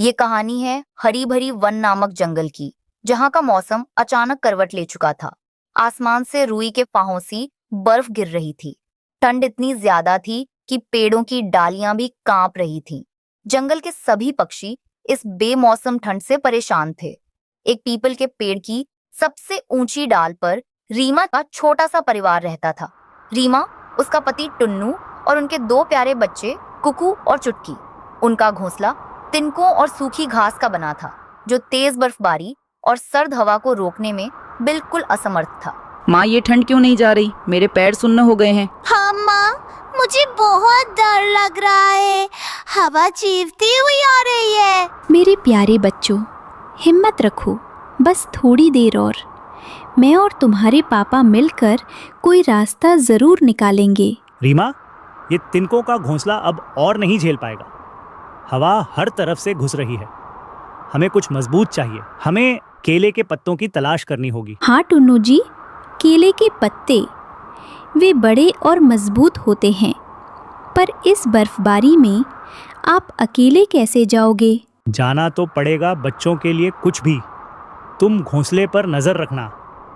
ये कहानी है हरी भरी वन नामक जंगल की, जहाँ का मौसम अचानक करवट ले चुका था। आसमान से रुई के फाहों सी बर्फ गिर रही थी। ठंड इतनी ज्यादा थी कि पेड़ों की डालियां भी कांप रही थीं। जंगल के सभी पक्षी इस बेमौसम ठंड से परेशान थे। एक पीपल के पेड़ की सबसे ऊंची डाल पर रीमा का छोटा सा परिवार रहता था। रीमा, उसका पति टुन्नू और उनके 2 प्यारे बच्चे कुकू और चुटकी। उनका घोंसला तिनकों और सूखी घास का बना था, जो तेज बर्फबारी और सर्द हवा को रोकने में बिल्कुल असमर्थ था। माँ, ये ठंड क्यों नहीं जा रही? मेरे पैर सुन्न हो गए हैं। हाँ माँ, मुझे बहुत डर लग रहा है। हवा चीरती हुई आ रही है। मेरे प्यारे बच्चों, हिम्मत रखो, बस थोड़ी देर और। मैं और तुम्हारे पापा मिलकर कोई रास्ता जरूर निकालेंगे। रीमा, ये तिनकों का घोंसला अब और नहीं झेल पाएगा। हवा हर तरफ से घुस रही है। हमें कुछ मजबूत चाहिए। हमें केले के पत्तों की तलाश करनी होगी। हाँ टुन्नू जी, केले के पत्ते, वे बड़े और मजबूत होते हैं, पर इस बर्फबारी में आप अकेले कैसे जाओगे? जाना तो पड़ेगा बच्चों के लिए कुछ भी। तुम घोंसले पर नजर रखना,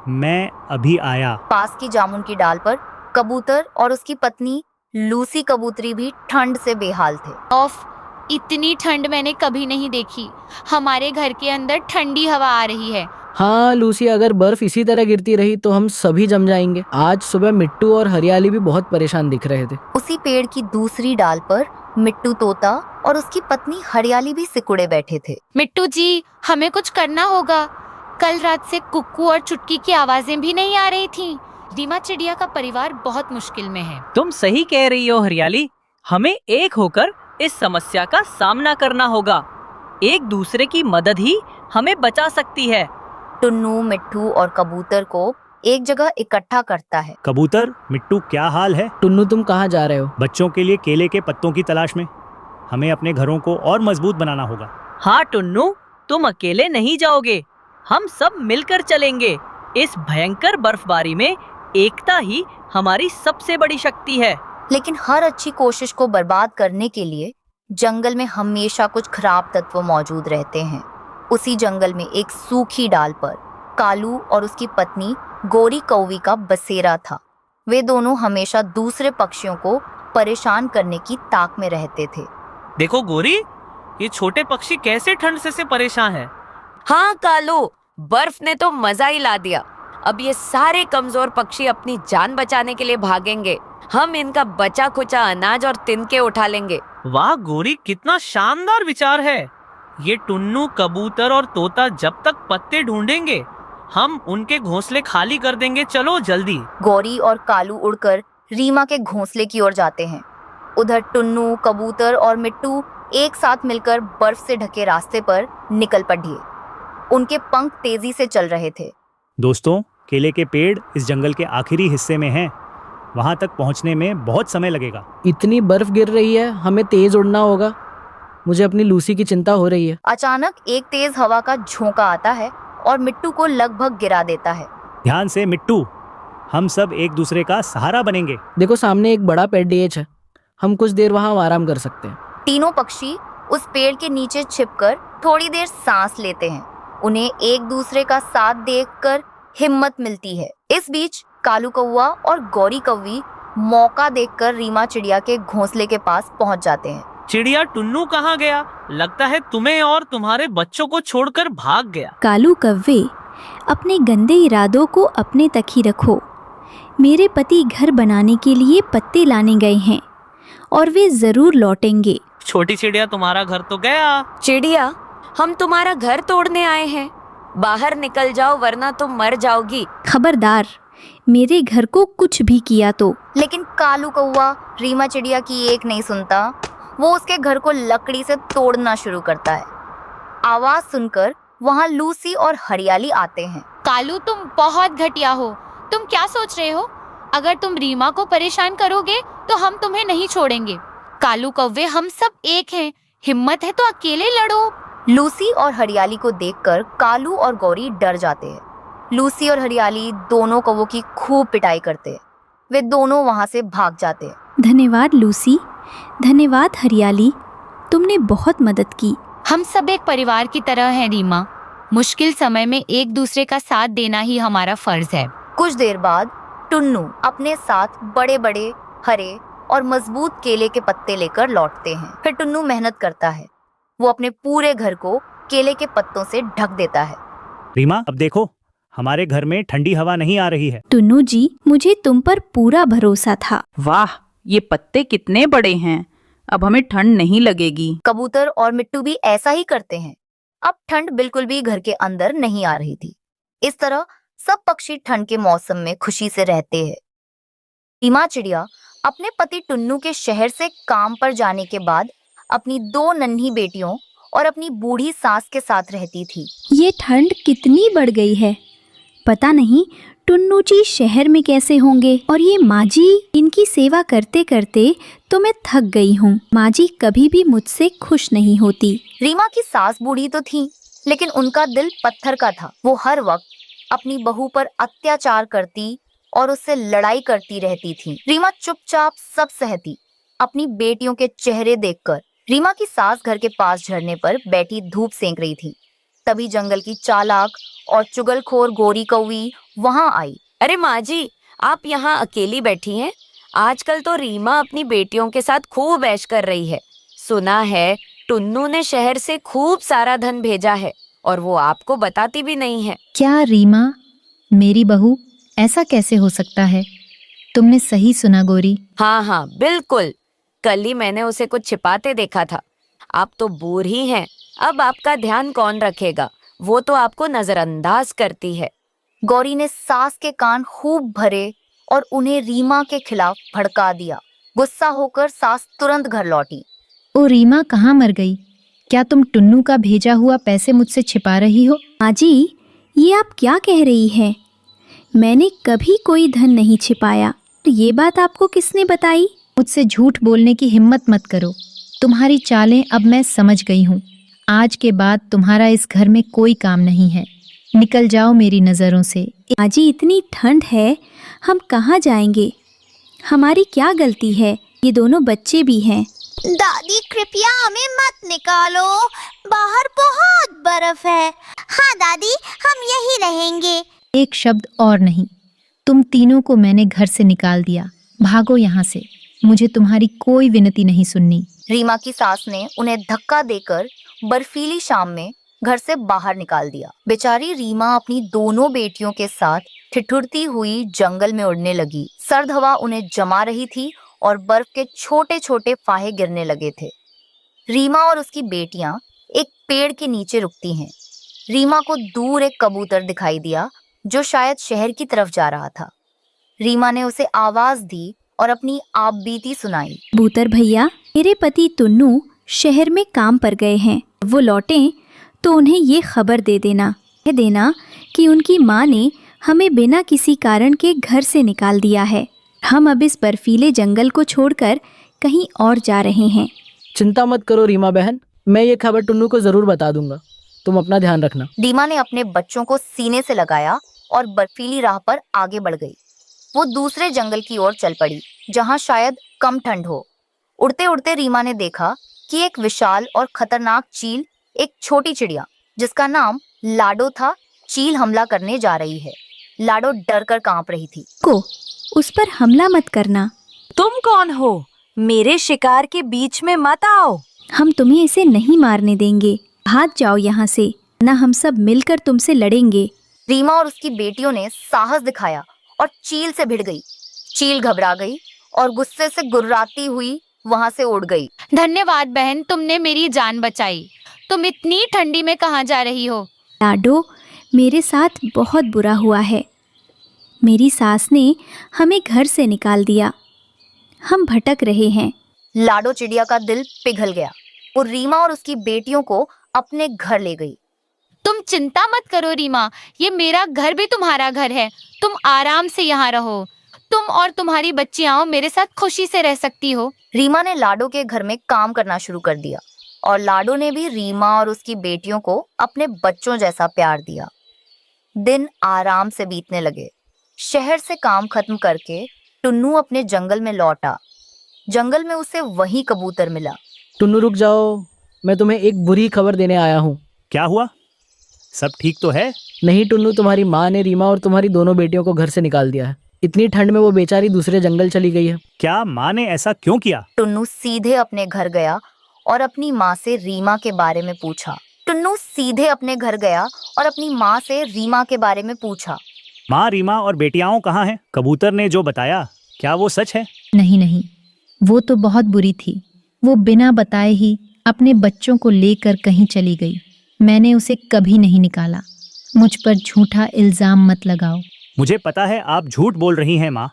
मैं अभी आया। पास की जामुन की डाल पर कबूतर और उसकी पत्नी लूसी कबूतरी भी ठंड से बेहाल थे। ऑफ, इतनी ठंड मैंने कभी नहीं देखी। हमारे घर के अंदर ठंडी हवा आ रही है। हाँ लूसी, अगर बर्फ इसी तरह गिरती रही तो हम सभी जम जाएंगे। आज सुबह मिट्टू और हरियाली भी बहुत परेशान दिख रहे थे। उसी पेड़ की दूसरी डाल पर मिट्टू तोता और उसकी पत्नी हरियाली भी सिकुड़े बैठे थे। मिट्टू जी, हमें कुछ करना होगा। कल रात से कुक्कू और चुटकी की आवाजें भी नहीं आ रही थीं। रीमा चिड़िया का परिवार बहुत मुश्किल में है। तुम सही कह रही हो हरियाली, हमें एक होकर इस समस्या का सामना करना होगा। एक दूसरे की मदद ही हमें बचा सकती है। टुन्नू मिट्टू और कबूतर को एक जगह इकट्ठा करता है। कबूतर, मिट्टू, क्या हाल है? टुन्नू, तुम कहाँ जा रहे हो? बच्चों के लिए केले के पत्तों की तलाश में। हमें अपने घरों को और मजबूत बनाना होगा। हाँ टुन्नू, तुम अकेले नहीं जाओगे, हम सब मिलकर चलेंगे। इस भयंकर बर्फबारी में एकता ही हमारी सबसे बड़ी शक्ति है। लेकिन हर अच्छी कोशिश को बर्बाद करने के लिए जंगल में हमेशा कुछ खराब तत्व मौजूद रहते हैं। उसी जंगल में एक सूखी डाल पर कालू और उसकी पत्नी गोरी कौवी का बसेरा था। वे दोनों हमेशा दूसरे पक्षियों को परेशान करने की ताक में रहते थे। देखो गोरी, ये छोटे पक्षी कैसे ठंड से परेशान हैं। हाँ कालू, बर्फ ने तो मजा ही ला दिया। अब ये सारे कमजोर पक्षी अपनी जान बचाने के लिए भागेंगे। हम इनका बचा खुचा अनाज और तिनके उठा लेंगे। वाह गोरी, कितना शानदार विचार है। ये टुन्नू, कबूतर और तोता जब तक पत्ते ढूंढेंगे, हम उनके घोंसले खाली कर देंगे। चलो जल्दी। गौरी और कालू उड़कर रीमा के घोंसले की ओर जाते हैं। उधर टुन्नू, कबूतर और मिट्टू एक साथ मिलकर बर्फ से ढके रास्ते पर निकल पड़े। उनके पंख तेजी से चल रहे थे। दोस्तों, केले के पेड़ इस जंगल के आखिरी हिस्से में हैं। वहां तक पहुंचने में बहुत समय लगेगा। इतनी बर्फ गिर रही है, हमें तेज उड़ना होगा। मुझे अपनी लूसी की चिंता हो रही है। अचानक एक तेज हवा का झोंका आता है और मिट्टू को लगभग गिरा देता है। ध्यान से मिट्टू, हम सब एक दूसरे का सहारा बनेंगे। देखो, सामने एक बड़ा पेड़ डीएच है, हम कुछ देर वहाँ आराम कर सकते हैं। तीनों पक्षी उस पेड़ के नीचे छिपकर थोड़ी देर सांस लेते हैं। उन्हें एक दूसरे का साथ देखकर हिम्मत मिलती है। इस बीच कालू कौवा और गौरी कौवी मौका देखकर रीमा चिड़िया के घोंसले के पास पहुंच जाते हैं। चिड़िया, टुन्नू कहाँ गया? लगता है तुम्हें और तुम्हारे बच्चों को छोड़कर भाग गया। कालू कव्वे, अपने गंदे इरादों को अपने तक ही रखो। मेरे पति घर बनाने के लिए पत्ते लाने गए हैं और वे जरूर लौटेंगे। छोटी चिड़िया, तुम्हारा घर तो गया। चिड़िया, हम तुम्हारा घर तोड़ने आए हैं। बाहर निकल जाओ वरना तुम मर जाओगी। खबरदार, मेरे घर को कुछ भी किया तो। लेकिन कालू कौवा रीमा चिड़िया की एक नहीं सुनता। वो उसके घर को लकड़ी से तोड़ना शुरू करता है। आवाज सुनकर वहाँ लूसी और हरियाली आते हैं। कालू, तुम बहुत घटिया हो। तुम क्या सोच रहे हो? अगर तुम रीमा को परेशान करोगे तो हम तुम्हें नहीं छोड़ेंगे। कालू कौवे, हम सब एक हैं। हिम्मत है तो अकेले लड़ो। लूसी और हरियाली को देखकर कालू और गौरी डर जाते हैं। लूसी और हरियाली दोनों कौवों की खूब पिटाई करते हैं। वे दोनों वहाँ से भाग जाते हैं। धन्यवाद लूसी, धन्यवाद हरियाली, तुमने बहुत मदद की। हम सब एक परिवार की तरह हैं रीमा। मुश्किल समय में एक दूसरे का साथ देना ही हमारा फर्ज है। कुछ देर बाद टुन्नू अपने साथ बड़े बड़े हरे और मजबूत केले के पत्ते लेकर लौटते हैं। फिर टुन्नू मेहनत करता है। वो अपने पूरे घर को केले के पत्तों से ढक देता है। रीमा, अब देखो, हमारे घर में ठंडी हवा नहीं आ रही है। टुन्नू जी, मुझे तुम पर पूरा भरोसा था। वाह, ये पत्ते कितने बड़े हैं। अब हमें ठंड नहीं लगेगी। कबूतर और मिट्टू भी ऐसा ही करते हैं। अब ठंड बिल्कुल भी घर के अंदर नहीं आ रही थी। इस तरह सब पक्षी ठंड के मौसम में खुशी से रहते हैं। रीमा चिड़िया अपने पति टुन्नू के शहर से काम पर जाने के बाद अपनी 2 नन्ही बेटियों और अपनी बूढ़ी सास के साथ रहती थी। ये ठंड कितनी बढ़ गई है। पता नहीं टुन्नू जी शहर में कैसे होंगे। और ये माँ जी, इनकी सेवा करते करते तो मैं थक गई हूँ। माँ जी कभी भी मुझसे खुश नहीं होती। रीमा की सास बूढ़ी तो थी, लेकिन उनका दिल पत्थर का था। वो हर वक्त अपनी बहू पर अत्याचार करती और उससे लड़ाई करती रहती थी। रीमा चुपचाप सब सहती, अपनी बेटियों के चेहरे देखकर। रीमा की सास घर के पास झरने पर बैठी धूप सेंक रही थी। तभी जंगल की चालाक और चुगलखोर गोरी कौवी वहां आई। अरे माँ जी, आप यहाँ अकेली बैठी हैं? आजकल तो रीमा अपनी बेटियों के साथ खूब ऐश कर रही है। सुना है टुन्नू ने शहर से खूब सारा धन भेजा है और वो आपको बताती भी नहीं है। क्या रीमा, मेरी बहू, ऐसा कैसे हो सकता है? तुमने सही सुना गोरी। हाँ हाँ बिल्कुल, कल ही मैंने उसे कुछ छिपाते देखा था। आप तो बूढ़ ही हैं, अब आपका ध्यान कौन रखेगा? वो तो आपको नजरअंदाज करती है। गौरी ने सास के कान खूब भरे और उन्हें रीमा के खिलाफ भड़का दिया। गुस्सा होकर सास तुरंत घर लौटी। ओ रीमा, कहाँ मर गई? क्या तुम टुन्नू का भेजा हुआ पैसे मुझसे छिपा रही हो? माँ जी, ये आप क्या कह रही हैं? मैंने कभी कोई धन नहीं छिपाया। तो ये बात आपको किसने बताई? मुझसे झूठ बोलने की हिम्मत मत करो। तुम्हारी चालें अब मैं समझ गई हूँ। आज के बाद तुम्हारा इस घर में कोई काम नहीं है। निकल जाओ मेरी नज़रों से। माँ जी, इतनी ठंड है, हम कहाँ जाएंगे? हमारी क्या गलती है? ये दोनों बच्चे भी हैं। दादी कृपया हमें मत निकालो, बाहर बहुत बर्फ है। हाँ दादी, हम यही रहेंगे। एक शब्द और नहीं। तुम तीनों को मैंने घर से निकाल दिया। भागो यहाँ से। मुझे तुम्हारी कोई विनती नहीं सुननी। रीमा की सास ने उन्हें धक्का देकर बर्फीली शाम में घर से बाहर निकाल दिया। बेचारी रीमा अपनी दोनों बेटियों के साथ ठिठुरती हुई जंगल में उड़ने लगी। सर्द हवा उन्हें जमा रही थी और बर्फ के छोटे छोटे फाहे गिरने लगे थे। रीमा और उसकी बेटियां एक पेड़ के नीचे रुकती हैं। रीमा को दूर एक कबूतर दिखाई दिया जो शायद शहर की तरफ जा रहा था। रीमा ने उसे आवाज दी और अपनी आप बीती सुनाई। कबूतर भैया, मेरे पति टुन्नू शहर में काम पर गए हैं। वो लौटें तो उन्हें ये खबर दे देना कि उनकी माँ ने हमें बिना किसी कारण के घर से निकाल दिया है। हम अब इस बर्फीले जंगल को छोड़कर कहीं और जा रहे हैं। चिंता मत करो रीमा बहन, मैं ये खबर टुन्नू को जरूर बता दूंगा। तुम अपना ध्यान रखना। रीमा ने अपने बच्चों को सीने से लगाया और बर्फीली राह पर आगे बढ़ गई। वो दूसरे जंगल की ओर चल पड़ी, जहाँ शायद कम ठंड हो। उड़ते उड़ते रीमा ने देखा कि एक विशाल और खतरनाक चील, एक छोटी चिड़िया जिसका नाम लाडो था, चील हमला करने जा रही है। लाडो डर कर कांप रही थी। को उस पर हमला मत करना। तुम कौन हो? मेरे शिकार के बीच में मत आओ। हम तुम्हें इसे नहीं मारने देंगे। भाग जाओ यहाँ से, ना हम सब मिलकर तुमसे लड़ेंगे। रीमा और उसकी बेटियों ने साहस दिखाया और चील से भिड़ गई। चील घबरा गई और गुस्से से गुर्राती हुई वहां से उड़ गई। धन्यवाद बहन, तुमने मेरी जान बचाई। तुम इतनी ठंडी में कहाँ जा रही हो? लाडो, मेरे साथ बहुत बुरा हुआ है। मेरी सास ने हमें घर से निकाल दिया। हम भटक रहे हैं। लाडो चिड़िया का दिल पिघल गया। वो रीमा और उसकी बेटियों को अपने घर ले गई। तुम चिंता मत करो रीमा, ये मेरा घर भी तुम्हारा घर है। तुम आराम से यहाँ रहो। तुम और तुम्हारी बच्चियां मेरे साथ खुशी से रह सकती हो। रीमा ने लाडो के घर में काम करना शुरू कर दिया और लाडो ने भी रीमा और उसकी बेटियों को अपने बच्चों जैसा प्यार दिया। दिन आराम से बीतने लगे। शहर से काम खत्म करके टुन्नू अपने जंगल में लौटा। जंगल में उसे वही कबूतर मिला। टुन्नू रुक जाओ, मैं तुम्हें एक बुरी खबर देने आया हूँ। क्या हुआ? सब ठीक तो है? नहीं टुन्नू, तुम्हारी माँ ने रीमा और तुम्हारी दोनों बेटियों को घर से निकाल दिया है। इतनी ठंड में वो बेचारी दूसरे जंगल चली गई है। क्या माँ ने ऐसा क्यों किया? टुन्नू सीधे अपने घर गया और अपनी माँ से रीमा के बारे में पूछा। टुन्नू सीधे अपने घर गया और अपनी माँ से रीमा के बारे में पूछा। माँ, रीमा और बेटियाओं कहाँ हैं? कबूतर ने जो बताया, क्या वो सच है? नहीं नहीं, वो तो बहुत बुरी थी। वो बिना बताए ही अपने बच्चों को लेकर कहीं चली गई। मैंने उसे कभी नहीं निकाला। मुझ पर झूठा इल्जाम मत लगाओ। मुझे पता है आप झूठ बोल रही हैं माँ।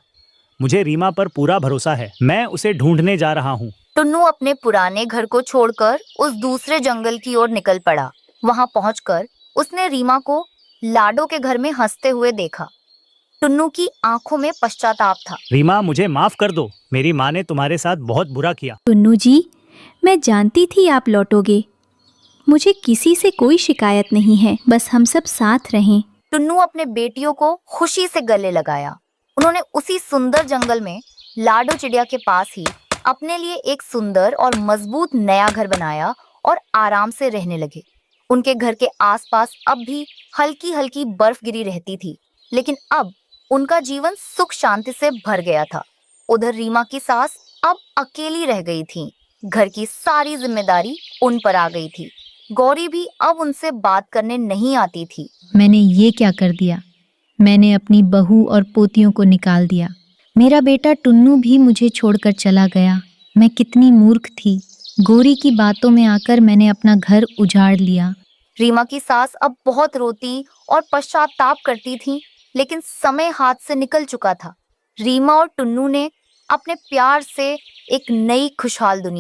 मुझे रीमा पर पूरा भरोसा है। मैं उसे ढूंढने जा रहा हूँ। टुन्नू अपने पुराने घर को छोड़कर उस दूसरे जंगल की ओर निकल पड़ा। वहां पहुंचकर उसने रीमा को लाडो के घर में हंसते हुए देखा। टुन्नू की आंखों में पश्चाताप था। रीमा, मुझे माफ कर दो। मेरी माँ ने तुम्हारे साथ बहुत बुरा किया। टुन्नू जी, मैं जानती थी आप लौटोगे। मुझे किसी से कोई शिकायत नहीं है, बस हम सब साथ रहें। टुन्नू अपने बेटियों को खुशी से गले लगाया। उन्होंने उसी सुंदर जंगल में लाडो चिड़िया के पास ही अपने लिए एक सुंदर और मजबूत नया घर बनाया और आराम से रहने लगे। उनके घर के आसपास अब भी हल्की हल्की बर्फ गिरी रहती थी, लेकिन अब उनका जीवन सुख शांति से भर गया था। उधर रीमा की सास अब अकेली रह गई थी। घर की सारी जिम्मेदारी उन पर आ गई थी। गौरी भी अब उनसे बात करने नहीं आती थी। मैंने ये क्या कर दिया? मैंने अपनी बहू और पोतियों को निकाल दिया। मेरा बेटा टुन्नू भी मुझे छोड़कर चला गया। मैं कितनी मूर्ख थी। गौरी की बातों में आकर मैंने अपना घर उजाड़ लिया। रीमा की सास अब बहुत रोती और पश्चाताप करती थी, लेकिन समय हाथ से निकल चुका था। रीमा और टुन्नू ने अपने प्यार से एक नई खुशहाल दुनिया